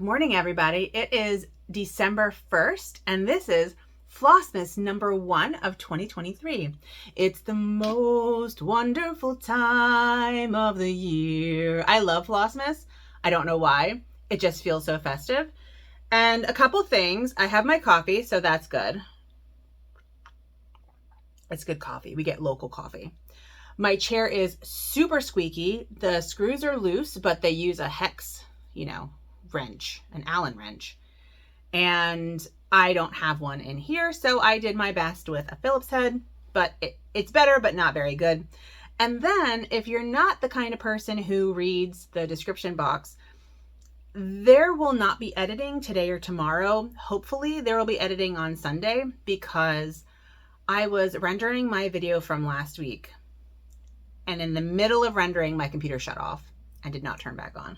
Good morning, everybody. It is December 1st, and this is Flossmas number 1 of 2023. It's the most wonderful time of the year. I love Flossmas. I don't know why. It just feels so festive. And a couple things. I have my coffee, so that's good. It's good coffee. We get local coffee. My chair is super squeaky. The screws are loose, but they use a hex, wrench, an Allen wrench. And I don't have one in here, so I did my best with a Phillips head, but it's better, but not very good. And then if you're not the kind of person who reads the description box, there will not be editing today or tomorrow. Hopefully there will be editing on Sunday because I was rendering my video from last week. And in the middle of rendering, my computer shut off and did not turn back on.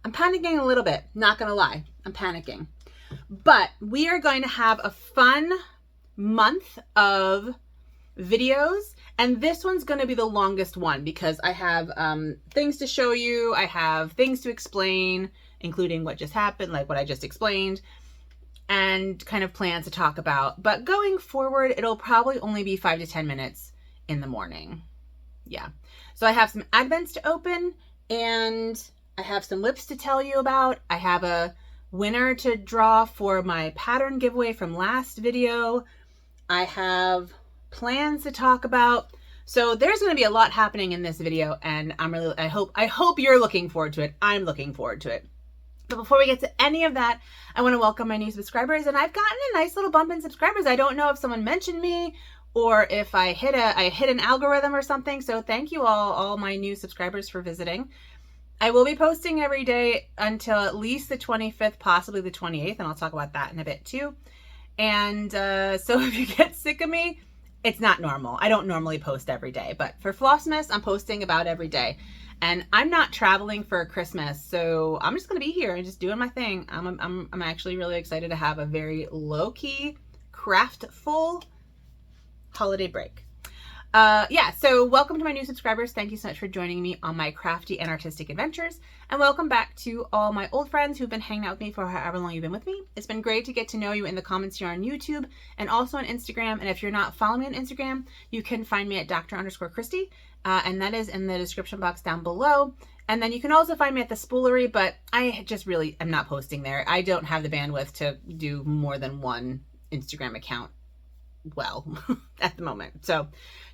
I'm panicking a little bit, not gonna lie, I'm panicking. But we are going to have a fun month of videos, and this one's gonna be the longest one because I have things to show you, I have things to explain, including what just happened, like what I just explained, and kind of plans to talk about. But going forward, it'll probably only be 5 to 10 minutes in the morning. Yeah. So I have some advents to open, and I have some whips to tell you about. I have a winner to draw for my pattern giveaway from last video. I have plans to talk about. So there's going to be a lot happening in this video, and I hope you're looking forward to it. I'm looking forward to it. But before we get to any of that, I want to welcome my new subscribers, and I've gotten a nice little bump in subscribers. I don't know if someone mentioned me or if I hit an algorithm or something. So thank you all my new subscribers for visiting. I will be posting every day until at least the 25th, possibly the 28th, and I'll talk about that in a bit too. And so if you get sick of me, it's not normal. I don't normally post every day, but for Flossmas, I'm posting about every day. And I'm not traveling for Christmas, so I'm just gonna be here and just doing my thing. I'm actually really excited to have a very low-key, craftful holiday break. So welcome to my new subscribers. Thank you so much for joining me on my crafty and artistic adventures. And welcome back to all my old friends who've been hanging out with me for however long you've been with me. It's been great to get to know you in the comments here on YouTube and also on Instagram. And if you're not following me on Instagram, you can find me at Dr_Christy. And that is in the description box down below. And then you can also find me at the Spoolery, but I just really am not posting there. I don't have the bandwidth to do more than one Instagram account. Well, at the moment. So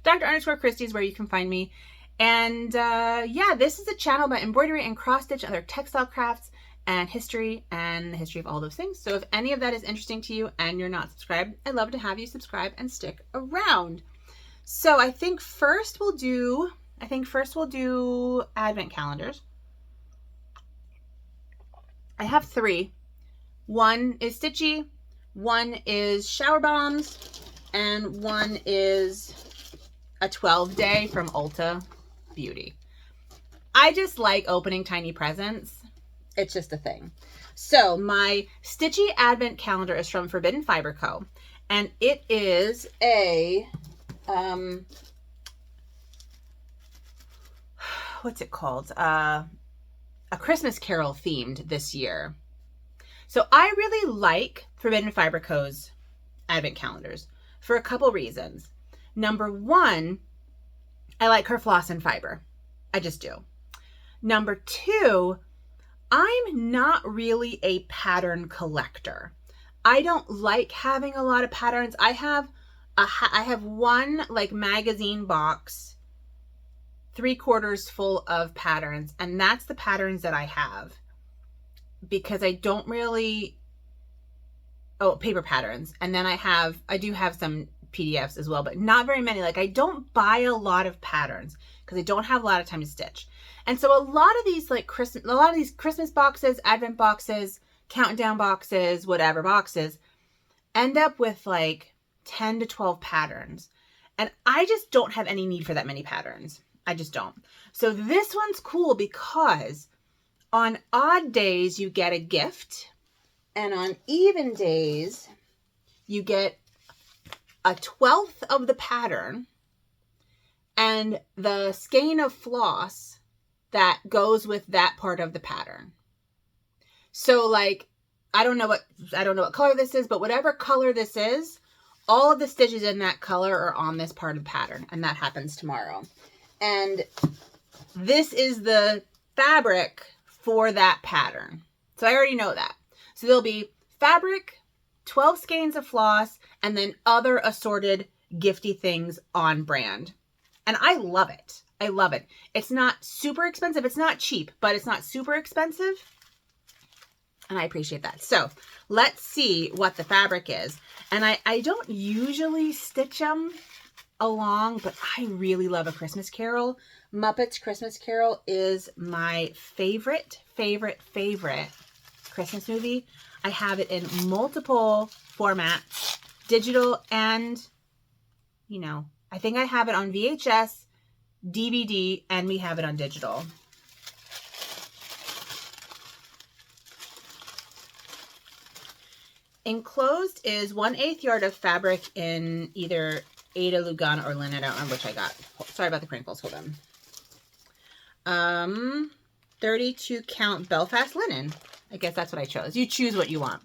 Dr_Christy is where you can find me. And yeah, this is a channel about embroidery and cross stitch, other textile crafts and history and the history of all those things. So if any of that is interesting to you and you're not subscribed, I'd love to have you subscribe and stick around. So I think first we'll do advent calendars. I have 3. One is stitchy, one is shower bombs, and one is a 12-day from Ulta Beauty. I just like opening tiny presents. It's just a thing. So my stitchy advent calendar is from Forbidden Fiber Co. And it is a, what's it called? A Christmas Carol themed this year. So I really like Forbidden Fiber Co.'s advent calendars for a couple reasons. Number one, I like her floss and fiber. I just do. Number two, I'm not really a pattern collector. I don't like having a lot of patterns. I have one like magazine box, 3/4 full of patterns, and that's the patterns that I have because I don't really, paper patterns. And then I do have some PDFs as well, but not very many. Like I don't buy a lot of patterns because I don't have a lot of time to stitch. And so a lot of these Christmas boxes, advent boxes, countdown boxes, whatever boxes end up with like 10 to 12 patterns. And I just don't have any need for that many patterns. I just don't. So this one's cool because on odd days you get a gift, and on even days you get a 1/12 of the pattern and the skein of floss that goes with that part of the pattern. So like, I don't know what color this is, but whatever color this is, all of the stitches in that color are on this part of the pattern, and that happens tomorrow. And this is the fabric for that pattern. So I already know that. So there'll be fabric, 12 skeins of floss, and then other assorted gifty things on brand. And I love it. I love it. It's not super expensive. It's not cheap, but it's not super expensive. And I appreciate that. So let's see what the fabric is. And I don't usually stitch them along, but I really love A Christmas Carol. Muppets Christmas Carol is my favorite Christmas movie. I have it in multiple formats, digital and, you know, I think I have it on VHS, DVD, and we have it on digital. Enclosed is 1/8 yard of fabric in either Aida, Lugana, or linen. I don't remember which I got. Sorry about the crinkles. Hold on. 32 count Belfast linen. I guess that's what I chose. You choose what you want.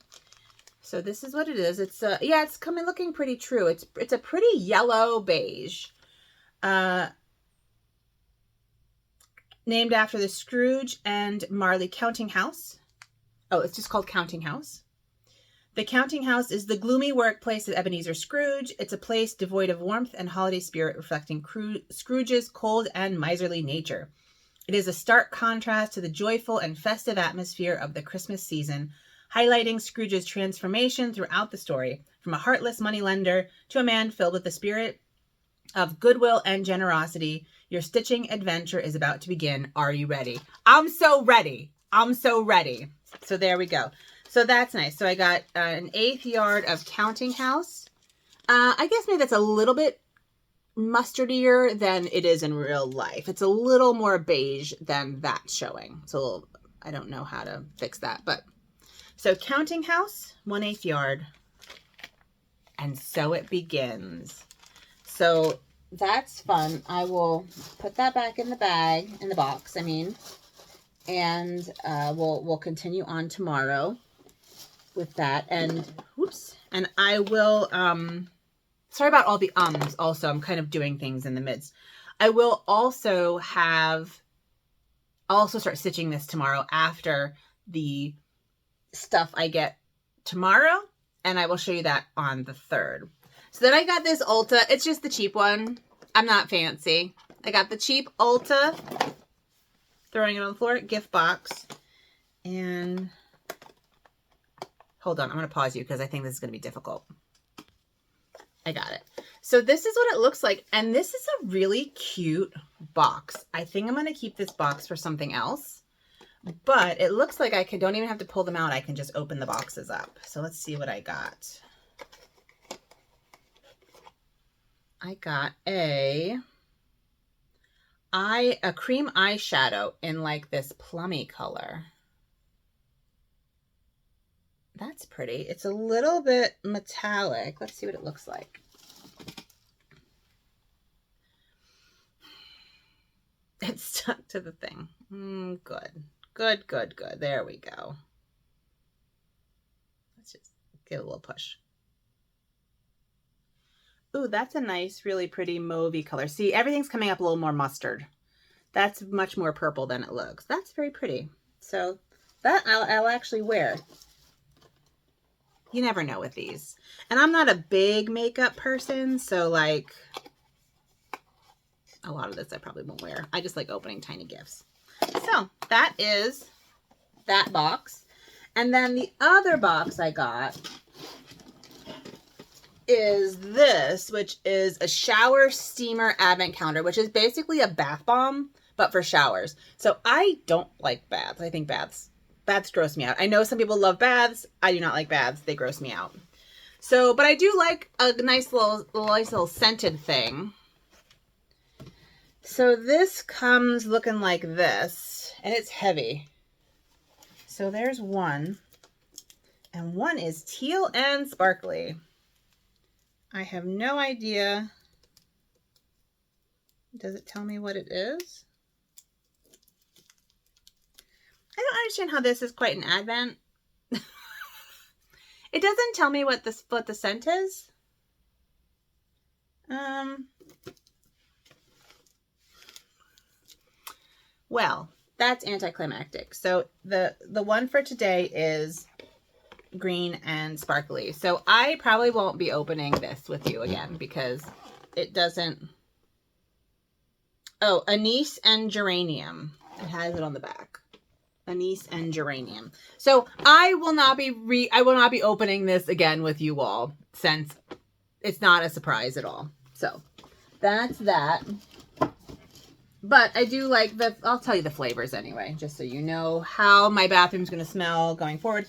So this is what it is. It's yeah, it's looking pretty true. It's a pretty yellow beige. Named after the Scrooge and Marley counting house. Oh, it's just called Counting House. The counting house is the gloomy workplace of Ebenezer Scrooge. It's a place devoid of warmth and holiday spirit, reflecting Scrooge's cold and miserly nature. It is a stark contrast to the joyful and festive atmosphere of the Christmas season, highlighting Scrooge's transformation throughout the story, from a heartless moneylender to a man filled with the spirit of goodwill and generosity. Your stitching adventure is about to begin. Are you ready? I'm so ready. I'm so ready. So there we go. So that's nice. So I got an 1/8 yard of Counting House. I guess maybe that's a little bit mustardier than it is in real life. It's a little more beige than that showing. So I don't know how to fix that. But so Counting House, 1/8 yard. And so it begins. So that's fun. I will put that back in the bag, in the box, I mean. And we'll continue on tomorrow with that. And whoops, and I will sorry about all the ums. Also, I'm kind of doing things in the midst. I will also start stitching this tomorrow after the stuff I get tomorrow, and I will show you that on the 3rd. So then I got this Ulta. It's just the cheap one. I'm not fancy. I got the cheap Ulta, throwing it on the floor, gift box. And hold on, I'm going to pause you because I think this is going to be difficult. I got it. So this is what it looks like. And this is a really cute box. I think I'm going to keep this box for something else. But it looks like I don't even have to pull them out. I can just open the boxes up. So let's see what I got. I got a cream eyeshadow in like this plummy color. That's pretty. It's a little bit metallic. Let's see what it looks like. It's stuck to the thing. Good. Good, good, good. There we go. Let's just give it a little push. Ooh, that's a nice, really pretty mauvey color. See, everything's coming up a little more mustard. That's much more purple than it looks. That's very pretty. So that I'll actually wear. You never know with these. And I'm not a big makeup person, so like a lot of this I probably won't wear. I just like opening tiny gifts. So that is that box. And then the other box I got is this, which is a shower steamer advent calendar, which is basically a bath bomb, but for showers. So I don't like baths. I think baths gross me out. I know some people love baths. I do not like baths. They gross me out. So, but I do like a nice little scented thing. So this comes looking like this, and it's heavy. So there's one, and one is teal and sparkly. I have no idea. Does it tell me what it is? understand how this is quite an advent. It doesn't tell me what the scent is. Well, that's anticlimactic. So the one for today is green and sparkly. So I probably won't be opening this with you again because it doesn't. Oh, anise and geranium. It has it on the back. Anise and geranium. So I will not be opening this again with you all since it's not a surprise at all. So that's that. But I do like I'll tell you the flavors anyway, just so you know how my bathroom's going to smell going forward.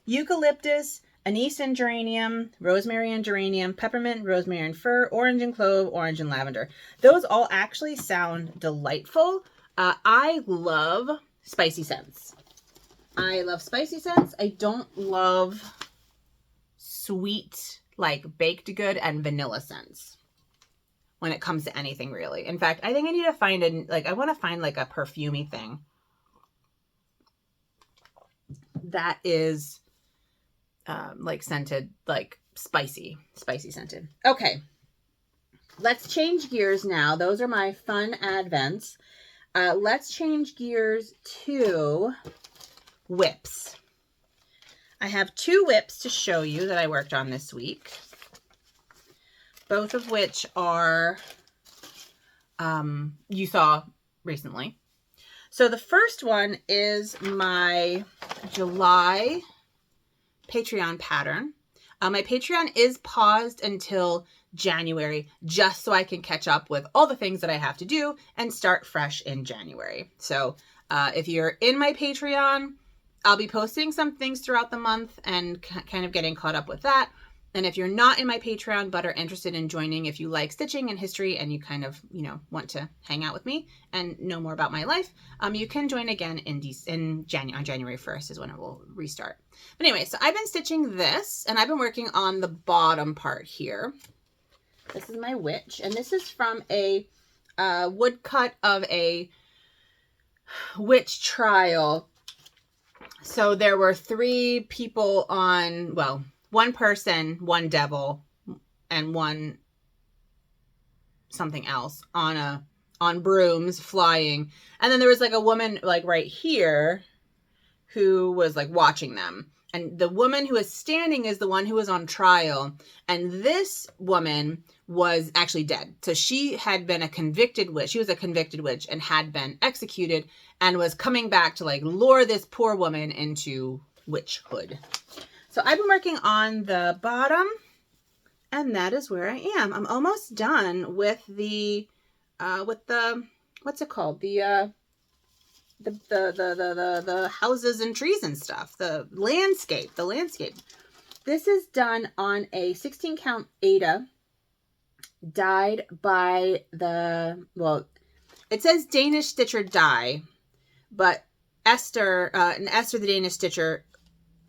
Eucalyptus, anise and geranium, rosemary and geranium, peppermint, rosemary and fir, orange and clove, orange and lavender. Those all actually sound delightful. I love spicy scents. I love spicy scents. I don't love sweet, like baked good and vanilla scents when it comes to anything really. In fact, I think I need to find I want to find like a perfumey thing that is like scented, like spicy scented. Okay, let's change gears now. Those are my fun advents. Let's change gears to whips. I have 2 whips to show you that I worked on this week, both of which are you saw recently. So the first one is my July Patreon pattern. My Patreon is paused until January, just so I can catch up with all the things that I have to do and start fresh in January. So if you're in my Patreon, I'll be posting some things throughout the month and kind of getting caught up with that. And if you're not in my Patreon but are interested in joining, if you like stitching and history and you kind of, want to hang out with me and know more about my life, you can join again on January 1st is when it will restart. But anyway, so I've been stitching this and I've been working on the bottom part here. This is my witch, and this is from a woodcut of a witch trial. So there were 3 people on, well, 1 person, 1 devil, and 1 something else on brooms flying. And then there was like a woman like right here who was like watching them. And the woman who was standing is the one who was on trial. And this woman was actually dead. So she had been a convicted witch. She was a convicted witch and had been executed and was coming back to like lure this poor woman into witchhood. So I've been working on the bottom, and that is where I am. I'm almost done with the what's it called? The houses and trees and stuff. The landscape. This is done on a 16 count Aida, dyed by it says Danish stitcher dye, but Esther the Danish stitcher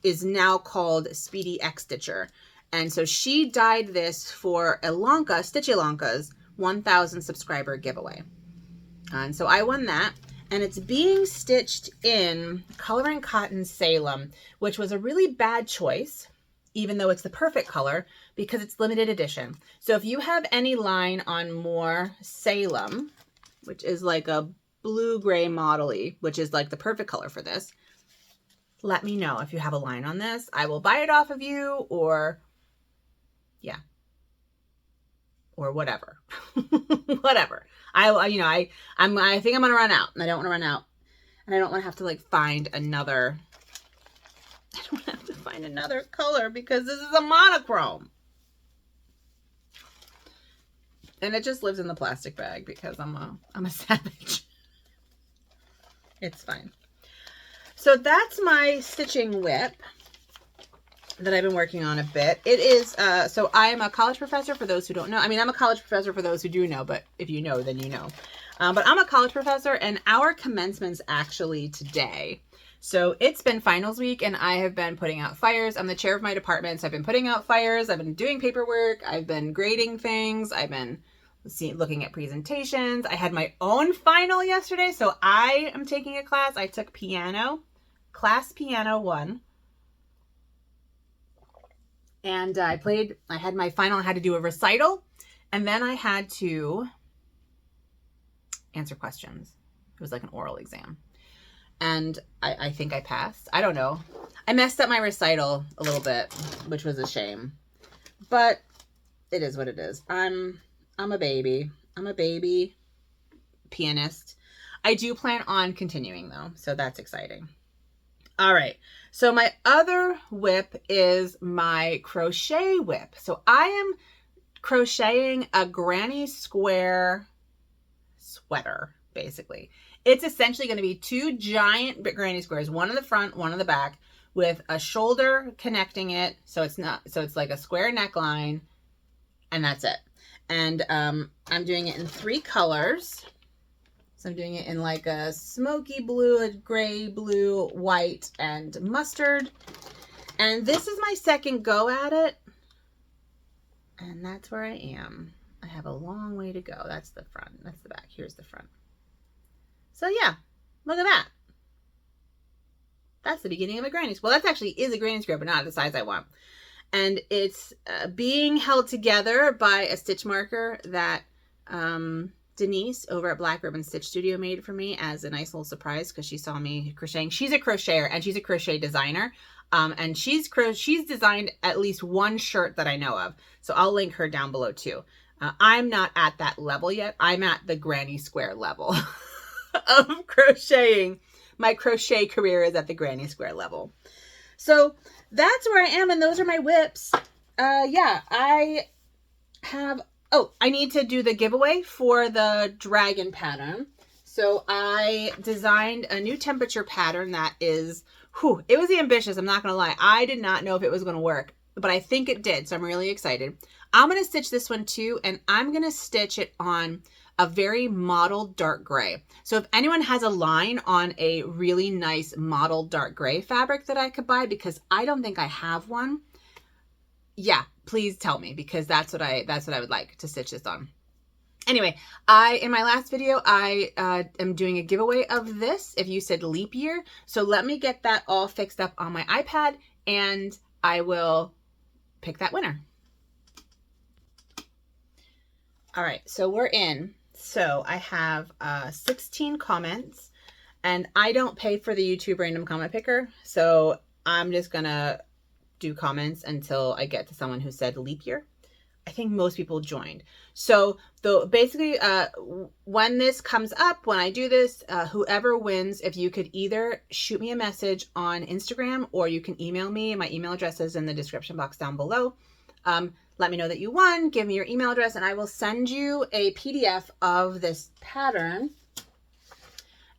is now called Speedy X Stitcher. And so she dyed this for Stitch Ilonka's 1,000 subscriber giveaway. And so I won that. And it's being stitched in Color and Cotton Salem, which was a really bad choice, even though it's the perfect color, because it's limited edition. So if you have any line on more Salem, which is like a blue-gray model-y, which is like the perfect color for this, let me know if you have a line on this. I will buy it off of you, or whatever. Whatever. I think I'm gonna run out, and I don't want to run out, and I don't want to have to like find another. I don't have to find another color because this is a monochrome, and it just lives in the plastic bag because I'm a savage. It's fine. So that's my stitching whip that I've been working on a bit. It is, so I am a college professor for those who don't know. I mean, I'm a college professor for those who do know, but if you know, then you know. But I'm a college professor, and our commencement's actually today. So it's been finals week, and I have been putting out fires. I'm the chair of my department, so I've been putting out fires. I've been doing paperwork. I've been grading things. I've been looking at presentations. I had my own final yesterday, so I am taking a class. I took piano class piano one. And I had my final, I had to do a recital, and then I had to answer questions. It was like an oral exam. And I think I passed. I don't know. I messed up my recital a little bit, which was a shame. But it is what it is. I'm a baby. I'm a baby pianist. I do plan on continuing though, so that's exciting. All right. So my other whip is my crochet whip. So I am crocheting a granny square sweater, basically. It's essentially going to be two giant granny squares, one in the front, one in the back, with a shoulder connecting it. So it's like a square neckline, and that's it. And I'm doing it in 3 colors. So I'm doing it in like a smoky blue, a gray blue, white, and mustard. And this is my second go at it. And that's where I am. I have a long way to go. That's the front. That's the back. Here's the front. So yeah, look at that. That's the beginning of a granny square. Well, that actually is a granny square, but not the size I want. And it's being held together by a stitch marker that Denise over at Black Ribbon Stitch Studio made for me as a nice little surprise because she saw me crocheting. She's a crocheter and she's a crochet designer. And she's designed at least one shirt that I know of. So I'll link her down below too. I'm not at that level yet. I'm at the granny square level of crocheting. My crochet career is at the granny square level. So that's where I am, and those are my whips. Yeah, I have, I need to do the giveaway for the dragon pattern. So I designed a new temperature pattern that is, it was ambitious, I'm not going to lie. I did not know if it was going to work, but I think it did, so I'm really excited. I'm going to stitch this one too, and I'm going to stitch it on a very mottled dark gray. So if anyone has a line on a really nice mottled dark gray fabric that I could buy, because I don't think I have one, yeah, please tell me, because that's what I would like to stitch this on. Anyway, in my last video, I am doing a giveaway of this if you said leap year. So let me get that all fixed up on my iPad and I will pick that winner. All right, so we're in. So I have 16 comments, and I don't pay for the YouTube random comment picker. So I'm just gonna do comments until I get to someone who said leap year. I think most people joined. So basically, when this comes up, when I do this, whoever wins, if you could either shoot me a message on Instagram or you can email me. My email address is in the description box down below. Let me know that you won, give me your email address, and I will send you a PDF of this pattern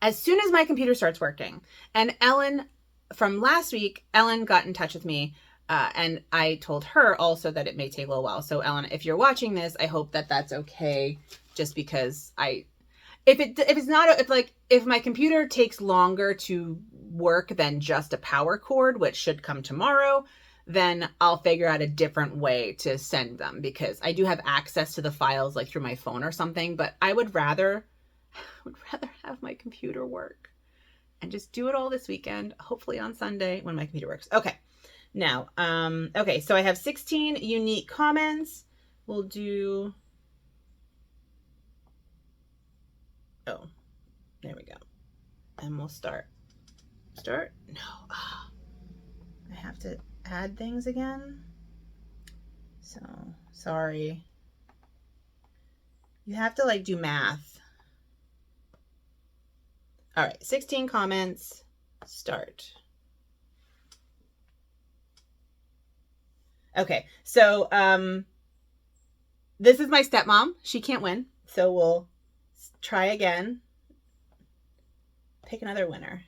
as soon as my computer starts working. And Ellen, from last week, Ellen got in touch with me, and I told her also that it may take a little while. So Ellen, if you're watching this, I hope that that's okay, just because if my computer takes longer to work than just a power cord, which should come tomorrow, then I'll figure out a different way to send them, because I do have access to the files like through my phone or something, but I would rather have my computer work and just do it all this weekend, hopefully on Sunday when my computer works. Okay. Now, okay, so I have 16 unique comments. We'll do, there we go. And we'll start. No, I have to add things again. So sorry. You have to like do math. All right, 16 comments, start. Okay, so this is my stepmom. She can't win, so we'll try again. Pick another winner.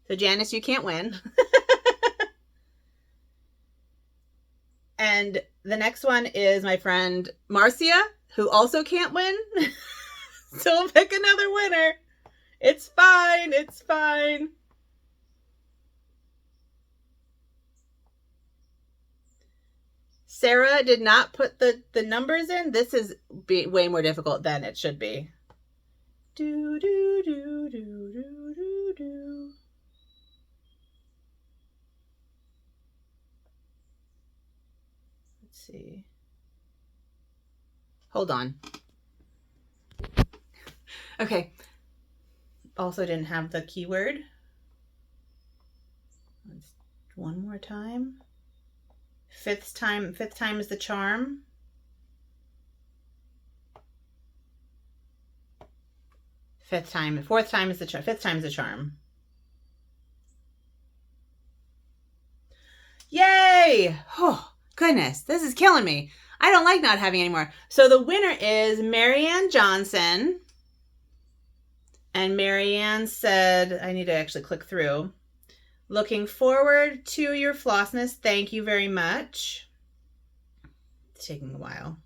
So Janice, you can't win. And the next one is my friend Marcia, who also can't win. So we'll pick another winner. It's fine. It's fine. Sarah did not put the numbers in. This is way more difficult than it should be. Do, do, do, do, do, do, do. see. Hold on. Okay. Also didn't have the keyword. Let's one more time. Fifth time is the charm. Fourth time is the charm. Fifth time is the charm. Yay! Oh, goodness, this is killing me. I don't like not having any more. So the winner is Marianne Johnson. And Marianne said, I need to actually click through. Looking forward to your Flossmas. Thank you very much. It's taking a while.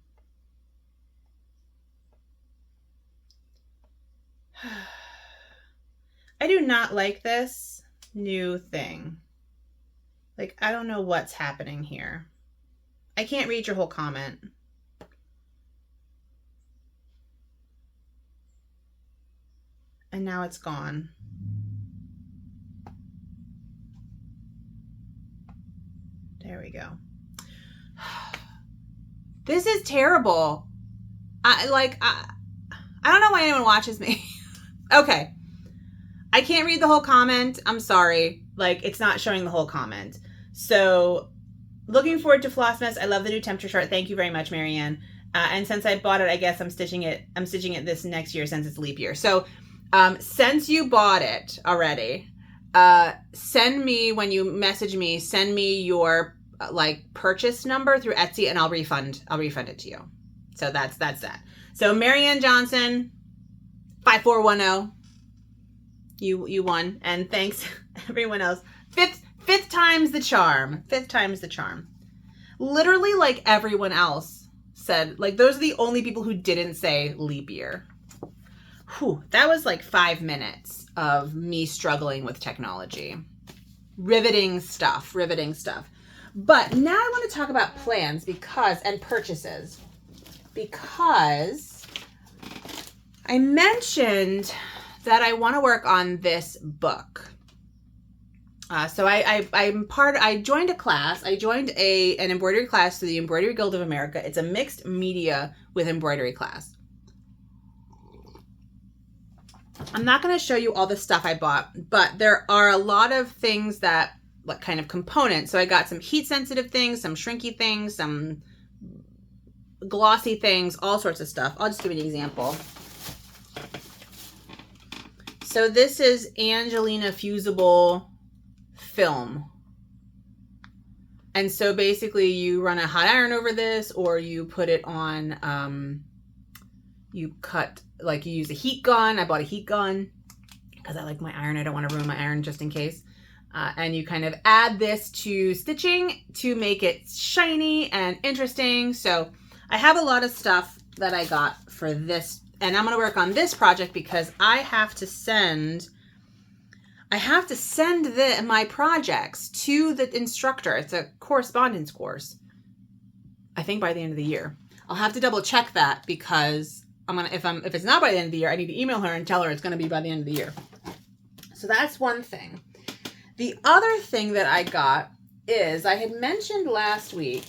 I do not like this new thing. Like, I don't know what's happening here. I can't read your whole comment. And now it's gone. There we go. This is terrible. I don't know why anyone watches me. Okay. I can't read the whole comment. I'm sorry. Like, it's not showing the whole comment. So, looking forward to Flossmas. I love the new temperature chart. Thank you very much, Marianne. And since I bought it, I guess I'm stitching it this next year since it's leap year. So, since you bought it already, send me, when you message me, send me your purchase number through Etsy and I'll refund it to you. So that's that. So Marianne Johnson, 5410. You won. And thanks everyone else. Fifth time's the charm. Fifth time's the charm. Literally, like, everyone else said, like, those are the only people who didn't say leap year. Whew, that was like 5 minutes of me struggling with technology. Riveting stuff. But now I want to talk about plans and purchases, because I mentioned that I want to work on this book. So I joined a class. I joined an embroidery class through the Embroidery Guild of America. It's a mixed media with embroidery class. I'm not going to show you all the stuff I bought, but there are a lot of things that, like, kind of components. So I got some heat sensitive things, some shrinky things, some glossy things, all sorts of stuff. I'll just give you an example. So this is Angelina fusible film. And so basically you run a hot iron over this, or you put it on, you use a heat gun. I bought a heat gun because I like my iron. I don't want to ruin my iron just in case. And you kind of add this to stitching to make it shiny and interesting. So I have a lot of stuff that I got for this, and I'm going to work on this project because I have to send my projects to the instructor. It's a correspondence course, I think, by the end of the year. I'll have to double check that, because if it's not by the end of the year, I need to email her and tell her it's going to be by the end of the year. So that's one thing. The other thing that I got is, I had mentioned last week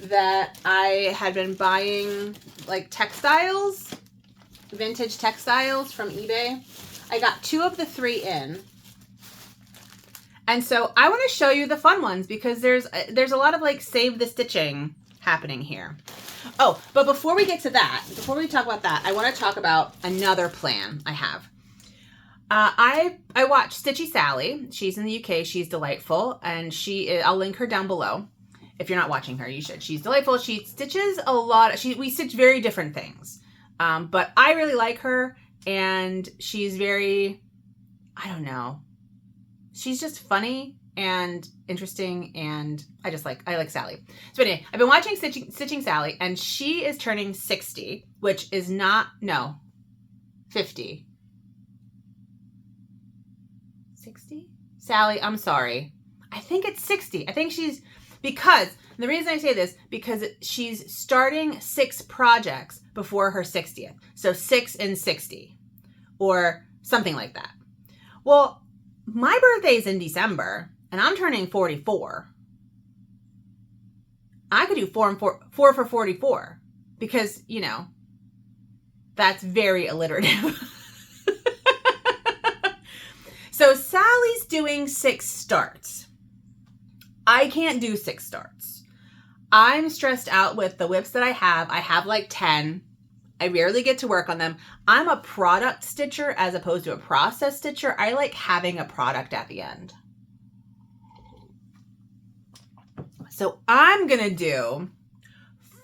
that I had been buying like textiles, vintage textiles from eBay. I got 2 of the 3 in. And so I want to show you the fun ones, because there's a lot of like save the stitching happening here. Oh, but before we get to that, before we talk about that, I want to talk about another plan I have. I watch Stitchy Sally. She's in the UK. She's delightful. And I'll link her down below. If you're not watching her, you should. She's delightful. She stitches a lot. We stitch very different things. But I really like her. And she's very, I don't know. She's just funny and interesting. And I like Sally. So anyway, I've been watching Stitching Sally. And she is turning 60, which is 50. 60? Sally, I'm sorry. I think it's 60. I think because the reason I say this, because she's starting 6 projects before her 60th. So 6 and 60 or something like that. Well, my birthday's in December and I'm turning 44. I could do 4 for 44 because, you know, that's very alliterative. So Sally's doing 6 starts. I can't do 6 starts. I'm stressed out with the whips that I have. I have like 10. I rarely get to work on them. I'm a product stitcher as opposed to a process stitcher. I like having a product at the end. So I'm going to do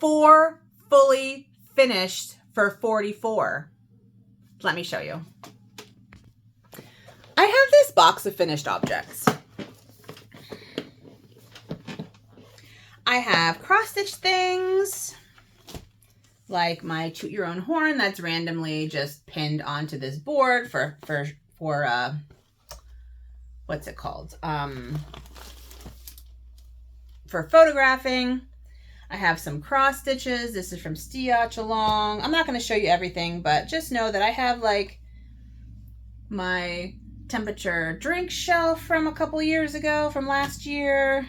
4 fully finished for 44. Let me show you. I have this box of finished objects. I have cross-stitch things, like my toot your own horn that's randomly just pinned onto this board for what's it called? For photographing. I have some cross stitches. This is from Stitch Along. I'm not going to show you everything, but just know that I have like my temperature drink shelf from a couple years ago, from last year.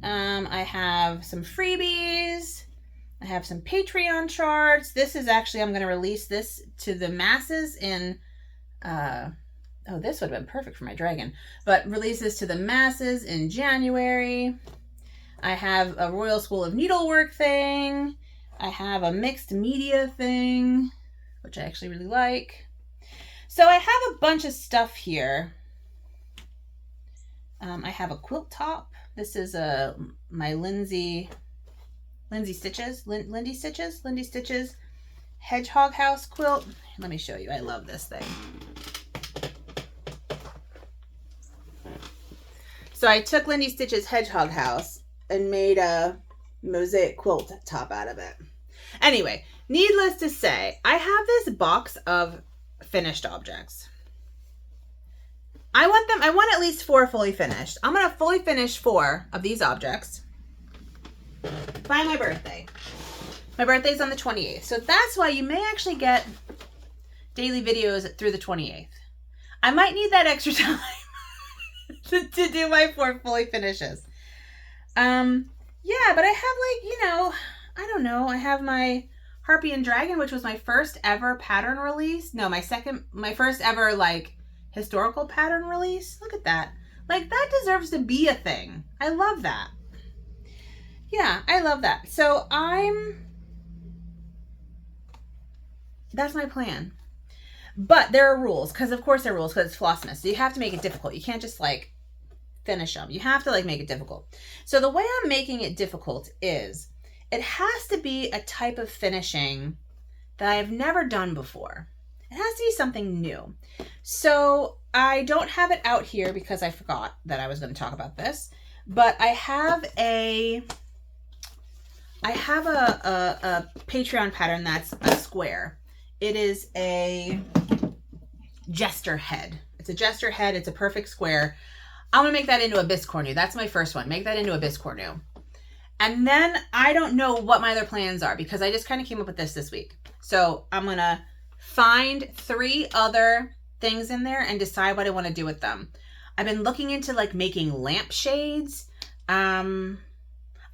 I have some freebies. I have some Patreon charts. This is actually, I'm going to release this to the masses in, oh, this would have been perfect for my dragon, but release this to the masses in January. I have a Royal School of Needlework thing. I have a mixed media thing, which I actually really like. So I have a bunch of stuff here. I have a quilt top. This is my Lindy Stitches Hedgehog House quilt. Let me show you. I love this thing. So I took Lindy Stitches Hedgehog House and made a mosaic quilt top out of it. Anyway, needless to say, I have this box of finished objects. I want at least 4 fully finished. I'm going to fully finish 4 of these objects by my birthday. My birthday's on the 28th. So that's why you may actually get daily videos through the 28th. I might need that extra time to do my 4 fully finishes. Yeah, but I have like, you know, I don't know. I have my Harpy and Dragon, which was my first ever pattern release. No, my first ever like historical pattern release. Look at that. Like that deserves to be a thing. I love that. Yeah, I love that. So that's my plan. But there are rules, because of course there are rules, because it's Flossmas. So you have to make it difficult. You can't just like finish them. You have to like make it difficult. So the way I'm making it difficult is it has to be a type of finishing that I've never done before. It has to be something new. So I don't have it out here because I forgot that I was going to talk about this, but I have a Patreon pattern that's a square. It is a jester head. It's a jester head. It's a perfect square. I'm going to make that into a biscornu. That's my first one. Make that into a biscornu. And then I don't know what my other plans are because I just kind of came up with this week. So I'm going to find 3 other things in there and decide what I want to do with them. I've been looking into like making lampshades. I've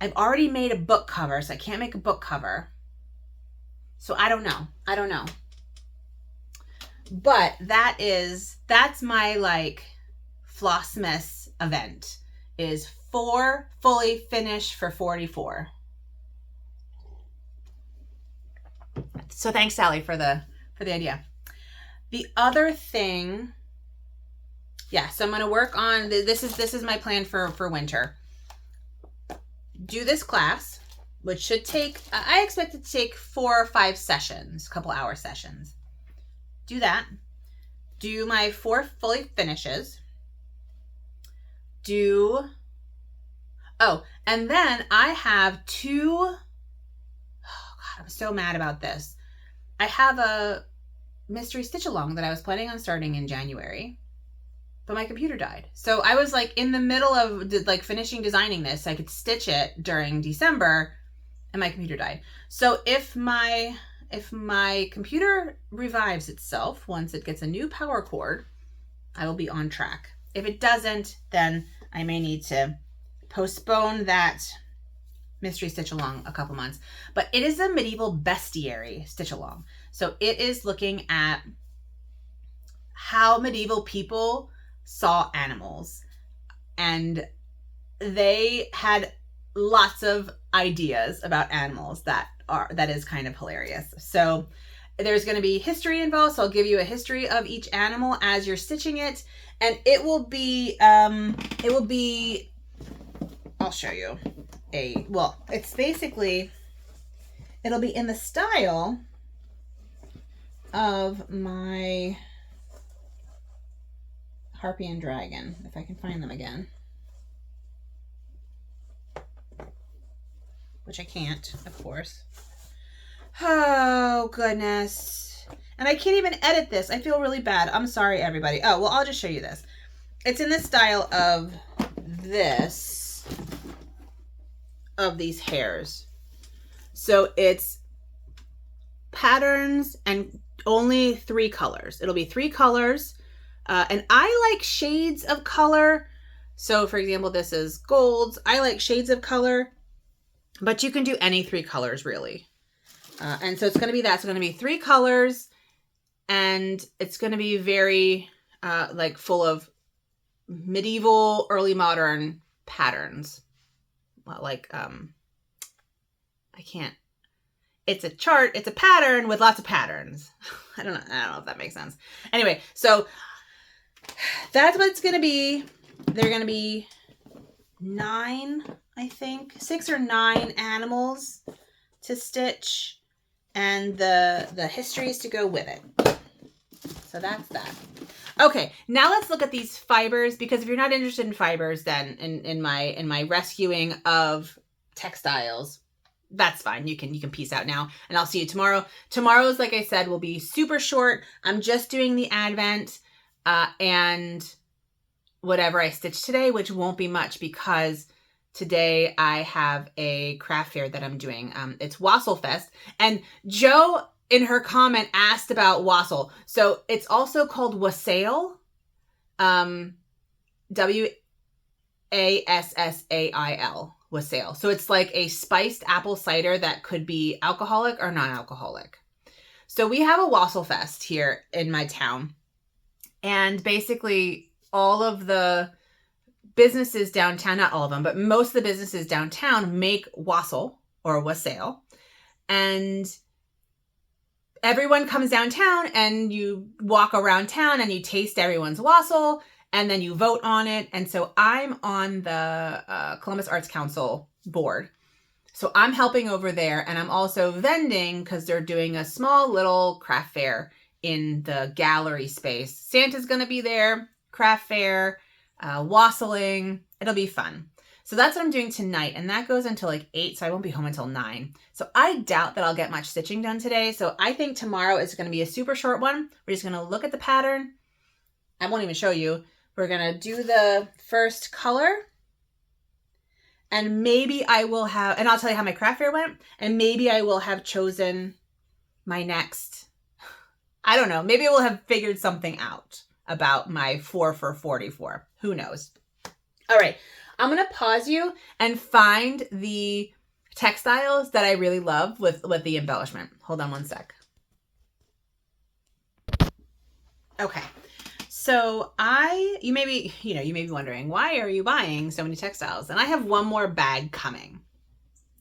already made a book cover, so I can't make a book cover. So I don't know. But that's my like Flossmas event is 4 fully finished for 44. So thanks, Sally, for the idea. The other thing, yeah, so I'm going to work on, this is my plan for winter. Do this class, which should take, I expect it to take 4 or 5 sessions, a couple hour sessions. Do that. Do my 4 fully finishes. And then I have 2, oh God, I'm so mad about this. I have a mystery stitch along that I was planning on starting in January, but my computer died. So I was like in the middle of like finishing designing this. I could stitch it during December and my computer died. So if my computer revives itself once it gets a new power cord, I will be on track. If it doesn't, then I may need to postpone that mystery stitch along a couple months, but it is a medieval bestiary stitch along. So it is looking at how medieval people saw animals, and they had lots of ideas about animals that is kind of hilarious. So there's going to be history involved, so I'll give you a history of each animal as you're stitching it, and it will be I'll show you it's basically, it'll be in the style of my Harpy and Dragon, if I can find them again. Which I can't, of course. Oh, goodness. And I can't even edit this. I feel really bad. I'm sorry, everybody. Oh, well, I'll just show you this. It's in the style of this, of these hairs. So it's patterns and only 3 colors. It'll be 3 colors. And I like shades of color. So, for example, this is golds. I like shades of color. But you can do any 3 colors, really. And so it's going to be that. It's going to be 3 colors. And it's going to be very, like, full of medieval, early modern patterns. Like, I can't. It's a chart. It's a pattern with lots of patterns. I don't know if that makes sense. Anyway, so that's what it's going to be. They're going to be 9, I think, 6 or 9 animals to stitch, and the histories to go with it. So that's that. Okay, now let's look at these fibers, because if you're not interested in fibers, then in my rescuing of textiles, that's fine. You can peace out now, and I'll see you tomorrow. Tomorrow's, like I said, will be super short. I'm just doing the Advent and whatever I stitched today, which won't be much because today I have a craft fair that I'm doing. It's Wassail Fest, and Joe in her comment asked about wassail. So it's also called wassail, W-A-S-S-A-I-L, wassail. So it's like a spiced apple cider that could be alcoholic or non-alcoholic. So we have a Wassail Fest here in my town, and basically all of the businesses downtown, not all of them, but most of the businesses downtown make wassail or wassail, and everyone comes downtown and you walk around town and you taste everyone's wassail, and then you vote on it. And so I'm on the Columbus Arts Council board. So I'm helping over there, and I'm also vending because they're doing a small little craft fair in the gallery space. Santa's going to be there, craft fair, wassailing. It'll be fun. So that's what I'm doing tonight, and that goes until like 8, so I won't be home until 9. So I doubt that I'll get much stitching done today. So I think tomorrow is going to be a super short one. We're just going to look at the pattern. I won't even show you. We're going to do the first color, and maybe I will have, and I'll tell you how my craft fair went, and maybe I will have chosen my next, I don't know, maybe I will have figured something out about my 4 for 44. Who knows? All right. I'm going to pause you and find the textiles that I really love with the embellishment. Hold on one sec. Okay. So you may be wondering, why are you buying so many textiles? And I have one more bag coming,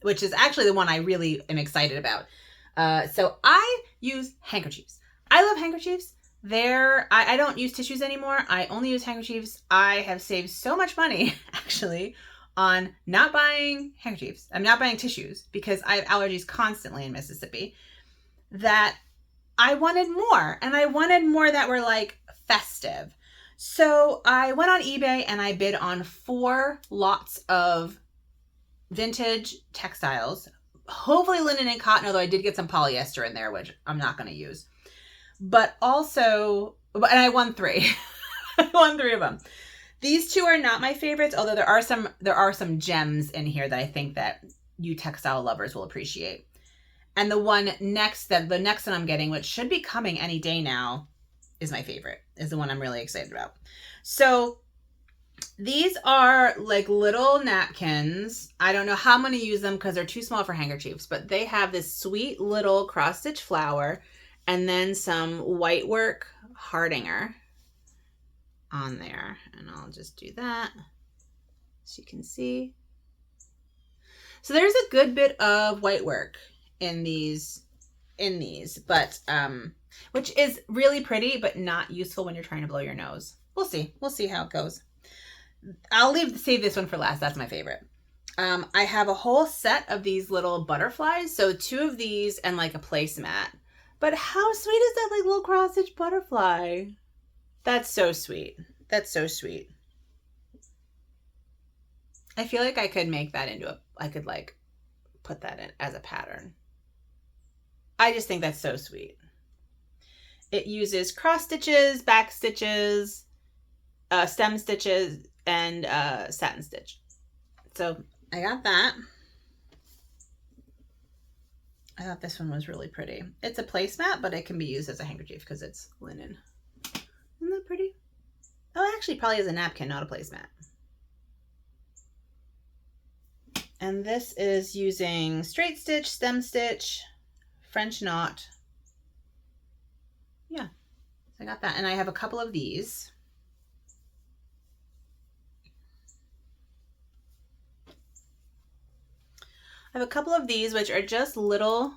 which is actually the one I really am excited about. So I use handkerchiefs. I love handkerchiefs. I don't use tissues anymore. I only use handkerchiefs. I have saved so much money, actually, on not buying handkerchiefs. I'm not buying tissues because I have allergies constantly in Mississippi, that I wanted more. And I wanted more that were like festive. So I went on eBay and I bid on 4 lots of vintage textiles, hopefully linen and cotton, although I did get some polyester in there, which I'm not going to use. But also, and I won 3. I won 3 of them. These 2 are not my favorites, although there are some gems in here that I think that you textile lovers will appreciate. And the next one I'm getting, which should be coming any day now, is my favorite, is the one I'm really excited about. So These are like little napkins. I don't know how I'm going to use them because they're too small for handkerchiefs, but they have this sweet little cross stitch flower and then some white work Hardinger on there. And I'll just do that so you can see. So there's a good bit of white work in these, but which is really pretty, but not useful when you're trying to blow your nose. We'll see. We'll see how it goes. I'll save this one for last. That's my favorite. I have a whole set of these little butterflies. So 2 of these and like a placemat. But how sweet is that like little cross stitch butterfly? That's so sweet. That's so sweet. I feel like I could make that into I could like put that in as a pattern. I just think that's so sweet. It uses cross stitches, back stitches, stem stitches, and satin stitch. So I got that. I thought this one was really pretty. It's a placemat, but it can be used as a handkerchief because it's linen. Isn't that pretty? Oh, actually probably is a napkin, not a placemat. And this is using straight stitch, stem stitch, French knot. Yeah, so I got that. And I have a couple of these. I have a couple of these, which are just little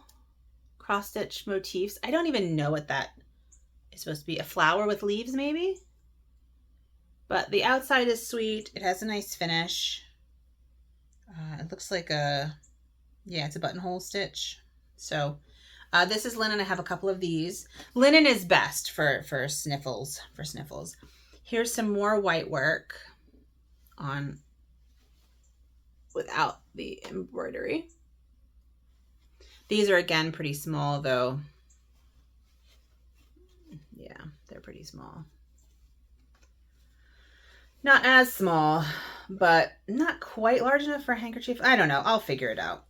cross stitch motifs. I don't even know what that is supposed to be. A flower with leaves, maybe? But the outside is sweet. It has a nice finish. It looks like it's a buttonhole stitch. So this is linen. I have a couple of these. Linen is best for sniffles. Here's some more white work on without the embroidery. These are again pretty small though. Yeah, they're pretty small. Not as small, but not quite large enough for a handkerchief. I don't know. I'll figure it out.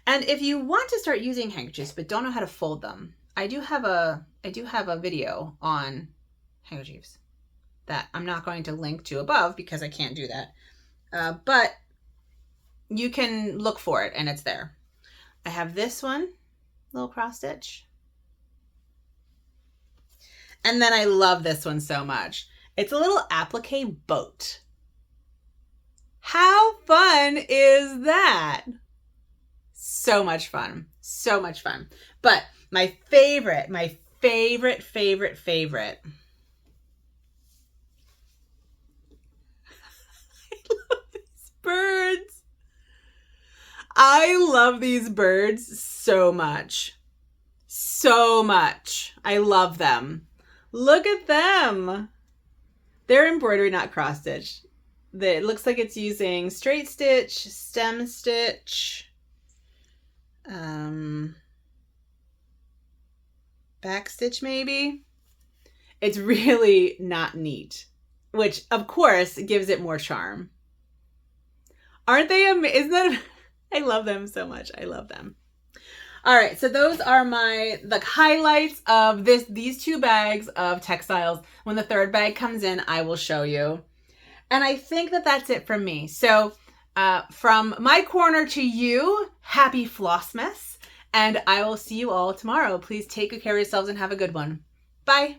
And if you want to start using handkerchiefs but don't know how to fold them, I do have a video on handkerchiefs that I'm not going to link to above because I can't do that. But you can look for it and it's there. I have this one, little cross stitch. And then I love this one so much. It's a little applique boat. How fun is that? So much fun. So much fun. But my favorite. I love these birds. I love these birds so much. So much. I love them. Look at them. They're embroidery, not cross stitch. It looks like it's using straight stitch, stem stitch, back stitch maybe. It's really not neat, which of course gives it more charm. Aren't they amazing? Isn't that? I love them so much. I love them. All right, so those are the highlights of these 2 bags of textiles. When the 3rd bag comes in, I will show you. And I think that that's it from me. So from my corner to you, happy Flossmas, and I will see you all tomorrow. Please take good care of yourselves and have a good one. Bye.